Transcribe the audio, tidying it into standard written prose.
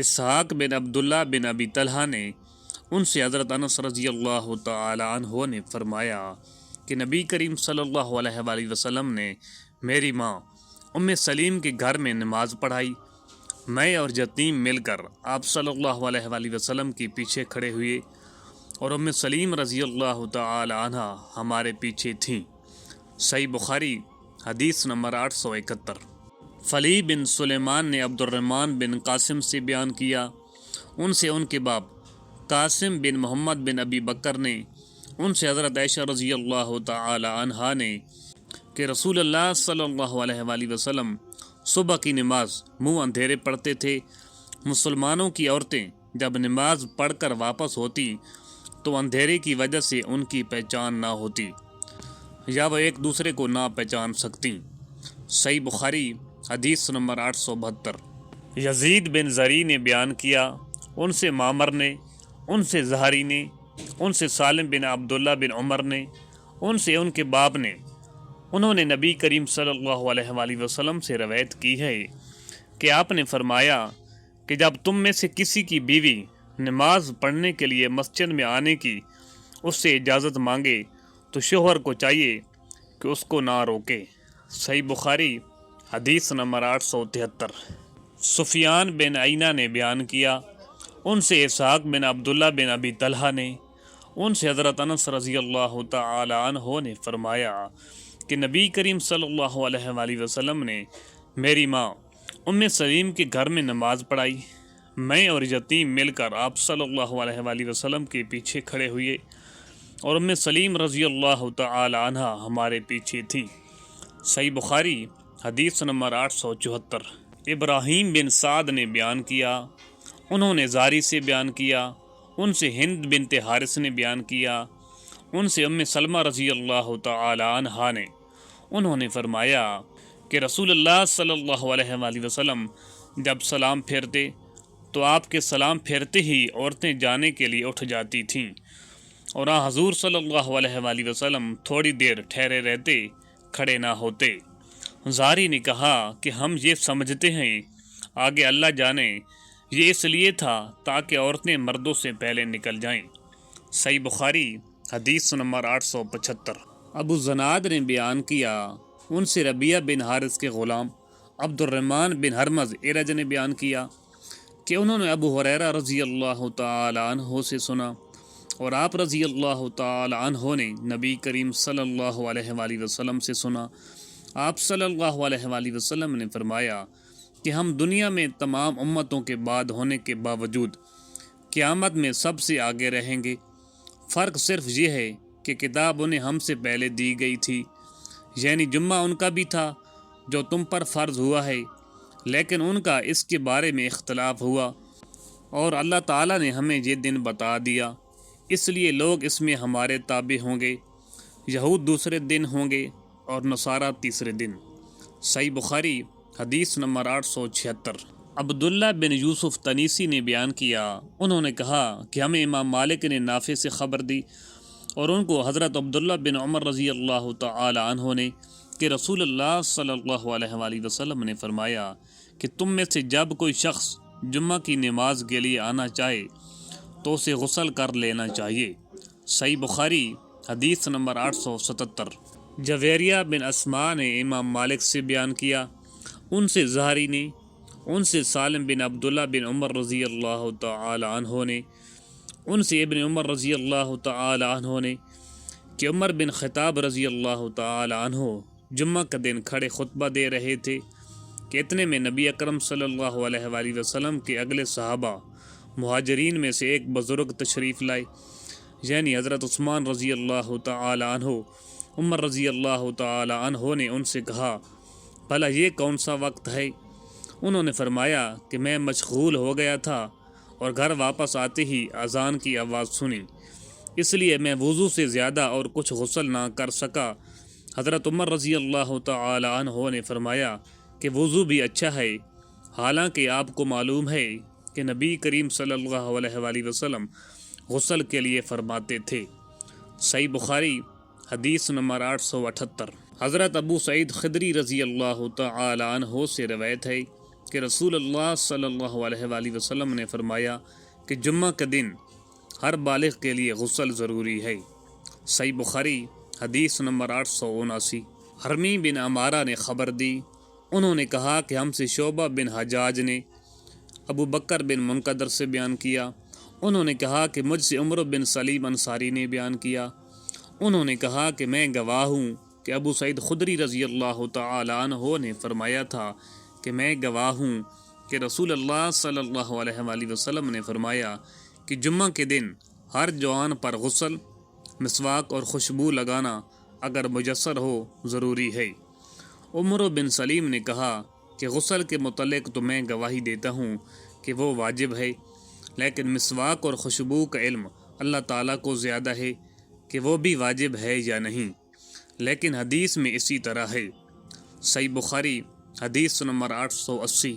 اسحاق بن عبداللہ بن ابی طلحہ نے ان سے حضرت انس رضی اللہ تعالی عنہ نے فرمایا کہ نبی کریم صلی اللہ علیہ وآلہ وسلم نے میری ماں ام سلیم کے گھر میں نماز پڑھائی۔ میں اور یتیم مل کر آپ صلی اللہ علیہ وآلہ وسلم کے پیچھے کھڑے ہوئے اور ام سلیم رضی اللہ تعالی عنہ ہمارے پیچھے تھیں۔ صحیح بخاری حدیث نمبر 871۔ فلی بن سلیمان نے عبد الرحمن بن قاسم سے بیان کیا، ان سے ان کے باپ قاسم بن محمد بن ابی بکر نے ان سے حضرت عائشہ رضی اللہ تعالی عنہا نے کہ رسول اللہ صلی اللہ علیہ وآلہ وسلم صبح کی نماز منہ اندھیرے پڑھتے تھے۔ مسلمانوں کی عورتیں جب نماز پڑھ کر واپس ہوتی تو اندھیرے کی وجہ سے ان کی پہچان نہ ہوتی یا وہ ایک دوسرے کو نہ پہچان سکتی۔ صحیح بخاری حدیث نمبر 872۔ یزید بن زری نے بیان کیا، ان سے معمر نے، ان سے زہری نے، ان سے سالم بن عبداللہ بن عمر نے، ان سے ان کے باپ نے، انہوں نے نبی کریم صلی اللہ علیہ وآلہ وسلم سے روایت کی ہے کہ آپ نے فرمایا کہ جب تم میں سے کسی کی بیوی نماز پڑھنے کے لیے مسجد میں آنے کی اس سے اجازت مانگے تو شوہر کو چاہیے کہ اس کو نہ روکے۔ صحیح بخاری حدیث نمبر 873۔ سفیان بن عینہ نے بیان کیا، ان سے اسحاق بن عبداللہ بن ابی طلحہ نے، ان سے حضرت انس رضی اللہ تعالی عنہ نے فرمایا کہ نبی کریم صلی اللہ علیہ وآلہ وسلم نے میری ماں ام سلیم کے گھر میں نماز پڑھائی۔ میں اور یتیم مل کر آپ صلی اللہ علیہ وآلہ وسلم کے پیچھے کھڑے ہوئے اور ام سلیم رضی اللہ تعالی عنہ ہمارے پیچھے تھیں۔ صحیح بخاری حدیث نمبر 874۔ ابراہیم بن سعد نے بیان کیا، انہوں نے زاری سے بیان کیا، ان سے ہند بنت حارث نے بیان کیا، ان سے ام سلمہ رضی اللہ تعالی عنہا نے، انہوں نے فرمایا کہ رسول اللہ صلی اللہ علیہ وآلہ وسلم جب سلام پھیرتے تو آپ کے سلام پھیرتے ہی عورتیں جانے کے لیے اٹھ جاتی تھیں اور حضور صلی اللہ علیہ وآلہ وسلم تھوڑی دیر ٹھہرے رہتے، کھڑے نہ ہوتے۔ زاری نے کہا کہ ہم یہ سمجھتے ہیں آگے اللہ جانے یہ اس لیے تھا تاکہ عورتیں مردوں سے پہلے نکل جائیں۔ صحیح بخاری حدیث نمبر 875۔ ابو زناد نے بیان کیا، ان سے ربیہ بن حارث کے غلام عبد الرحمن بن حرمز ارج نے بیان کیا کہ انہوں نے ابو ہریرہ رضی اللہ تعالی عنہ سے سنا اور آپ رضی اللہ تعالی عنہ نے نبی کریم صلی اللہ علیہ وآلہ وسلم سے سنا۔ آپ صلی اللہ علیہ وآلہ وسلم نے فرمایا کہ ہم دنیا میں تمام امتوں کے بعد ہونے کے باوجود قیامت میں سب سے آگے رہیں گے، فرق صرف یہ ہے کہ کتاب انہیں ہم سے پہلے دی گئی تھی، یعنی جمعہ ان کا بھی تھا جو تم پر فرض ہوا ہے، لیکن ان کا اس کے بارے میں اختلاف ہوا اور اللہ تعالیٰ نے ہمیں یہ دن بتا دیا، اس لیے لوگ اس میں ہمارے تابع ہوں گے، یہود دوسرے دن ہوں گے اور نصارہ تیسرے دن۔ صحیح بخاری حدیث نمبر 876۔ عبداللہ بن یوسف تنیسی نے بیان کیا، انہوں نے کہا کہ ہمیں امام مالک نے نافع سے خبر دی اور ان کو حضرت عبداللہ بن عمر رضی اللہ تعالی عنہ نے کہ رسول اللہ صلی اللہ علیہ وآلہ وسلم نے فرمایا کہ تم میں سے جب کوئی شخص جمعہ کی نماز کے لیے آنا چاہے تو اسے غسل کر لینا چاہیے۔ صحیح بخاری حدیث نمبر 877۔ جویریہ بن اسماء نے امام مالک سے بیان کیا، ان سے زہری نے، ان سے سالم بن عبداللہ بن عمر رضی اللہ تعالی عنہ نے، ان سے ابن عمر رضی اللہ تعالی عنہ نے کہ عمر بن خطاب رضی اللہ تعالی عنہ جمعہ کا دن کھڑے خطبہ دے رہے تھے کہ اتنے میں نبی اکرم صلی اللہ علیہ وآلہ وسلم کے اگلے صحابہ مہاجرین میں سے ایک بزرگ تشریف لائے، یعنی حضرت عثمان رضی اللہ تعالی عنہ۔ عمر رضی اللہ تعالی عنہ نے ان سے کہا، بھلا یہ کون سا وقت ہے؟ انہوں نے فرمایا کہ میں مشغول ہو گیا تھا اور گھر واپس آتے ہی اذان کی آواز سنی، اس لیے میں وضو سے زیادہ اور کچھ غسل نہ کر سکا۔ حضرت عمر رضی اللہ تعالی عنہ نے فرمایا کہ وضو بھی اچھا ہے، حالانکہ آپ کو معلوم ہے کہ نبی کریم صلی اللہ علیہ وآلہ وسلم غسل کے لیے فرماتے تھے۔ صحیح بخاری حدیث نمبر 878۔ حضرت ابو سعید خدری رضی اللہ تعالی عنہ سے روایت ہے کہ رسول اللہ صلی اللہ علیہ وآلہ وسلم نے فرمایا کہ جمعہ کا دن ہر بالغ کے لیے غسل ضروری ہے۔ صحیح بخاری حدیث نمبر 879۔ حرمی بن عمارہ نے خبر دی، انہوں نے کہا کہ ہم سے شعبہ بن حجاج نے ابو بکر بن منقدر سے بیان کیا، انہوں نے کہا کہ مجھ سے عمر بن سلیم انصاری نے بیان کیا، انہوں نے کہا کہ میں گواہ ہوں کہ ابو سعید خدری رضی اللہ تعالی عنہ نے فرمایا تھا کہ میں گواہ ہوں کہ رسول اللہ صلی اللہ علیہ وآلہ وسلم نے فرمایا کہ جمعہ کے دن ہر جوان پر غسل، مسواک اور خوشبو لگانا اگر میسر ہو ضروری ہے۔ عمر بن سلیم نے کہا کہ غسل کے متعلق تو میں گواہی دیتا ہوں کہ وہ واجب ہے، لیکن مسواک اور خوشبو کا علم اللہ تعالیٰ کو زیادہ ہے کہ وہ بھی واجب ہے یا نہیں، لیکن حدیث میں اسی طرح ہے۔ صحیح بخاری حدیث نمبر 880۔